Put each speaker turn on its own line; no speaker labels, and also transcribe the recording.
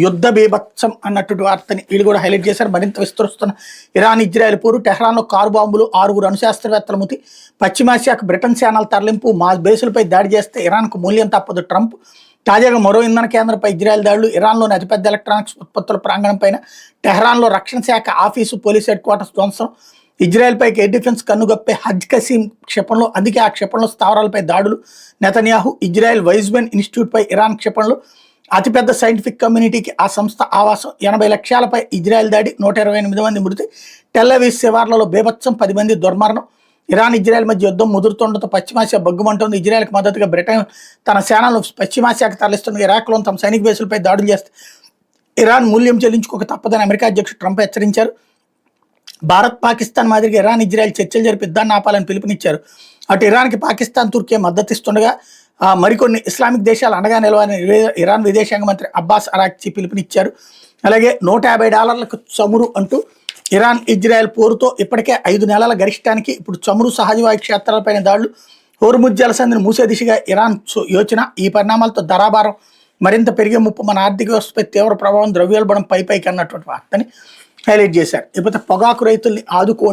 యుద్ధ బీభత్సం అన్నటువంటి వార్తని వీళ్ళు కూడా హైలైట్ చేశారు. మరింత విస్తరిస్తున్న ఇరాన్ ఇజ్రాయెల్ పోరు, టెహ్రాన్లో కారు బాంబులు, 6 అణుశాస్త్రవేత్తల మృతి, పశ్చిమాసియాకు బ్రిటన్ సేనల తరలింపు, మా బేసులపై దాడి చేస్తే ఇరాన్కు మూల్యం తప్పదు ట్రంప్. తాజాగా మరో ఇంధన కేంద్రంపై ఇజ్రాయెల్ దాడులు, ఇరాన్లోని అతిపెద్ద ఎలక్ట్రానిక్స్ ఉత్పత్తుల ప్రాంగణంపైన టెహ్రాన్లో రక్షణ శాఖ ఆఫీసు, పోలీస్ హెడ్ క్వార్టర్స్ ధ్వంసం, ఇజ్రాయెల్పైకి ఎయిర్ డిఫెన్స్ కన్నుగప్పే హజ్ కసీం క్షిపణులు, అందుకే ఆ క్షిపణుల స్థావరాలపై దాడులు, నెతన్యాహు ఇజ్రాయెల్ వైజ్మెన్ ఇన్స్టిట్యూట్పై ఇరాన్ క్షిపణులు, అతిపెద్ద సైంటిఫిక్ కమ్యూనిటీకి ఆ సంస్థ ఆవాసం, 80 లక్ష్యాలపై ఇజ్రాయెల్ దాడి, 128 మంది మృతి, టెల్లవీవ్ శివార్లలో బీభత్సం, 10 మంది దుర్మరణం. ఇరాన్ ఇజ్రాయెల్ మధ్య యుద్ధం ముదురుతుండటంతో పశ్చిమాసియా బగ్గుమంటోంది. ఇజ్రాయెల్కి మద్దతుగా బ్రిటన్ తన సేనలను పశ్చిమాసియాకు తరలిస్తుంది. ఇరాక్లో తమ సైనిక బేసులపై దాడులు చేస్తే ఇరాన్ మూల్యం చెల్లించుకోక తప్పదని అమెరికా అధ్యక్షుడు ట్రంప్ హెచ్చరించారు. భారత్ పాకిస్తాన్ మాదిరిగా ఇరాన్ ఇజ్రాయెల్ చర్చలు జరిపి యుద్ధాన్ని ఆపాలని పిలుపునిచ్చారు. అటు ఇరాన్కి పాకిస్తాన్, తుర్కీ మద్దతిస్తుండగా మరికొన్ని ఇస్లామిక్ దేశాలు అండగా నిలవాలని ఇరాన్ విదేశాంగ మంత్రి అబ్బాస్ అరాక్చి పిలుపునిచ్చారు. అలాగే $150 చమురు అంటూ ఇరాన్ ఇజ్రాయెల్ పోరుతో ఇప్పటికే 5 నెలల గరిష్టానికి ఇప్పుడు చమురు, సహజవాయు క్షేత్రాలపైన దాడులు, హోర్ముజ్ జలసంధిని మూసే దిశగా ఇరాన్ యోచన. ఈ పరిణామాలతో ధరాభారం మరింత పెరిగే ముప్పు, మన ఆర్థిక వ్యవస్థపై తీవ్ర ప్రభావం, ద్రవ్యోల్బణం పైకి అన్నటువంటి వార్తని హైలైట్ చేశారు. ఇకపోతే పొగాకు రైతుల్ని ఆదుకో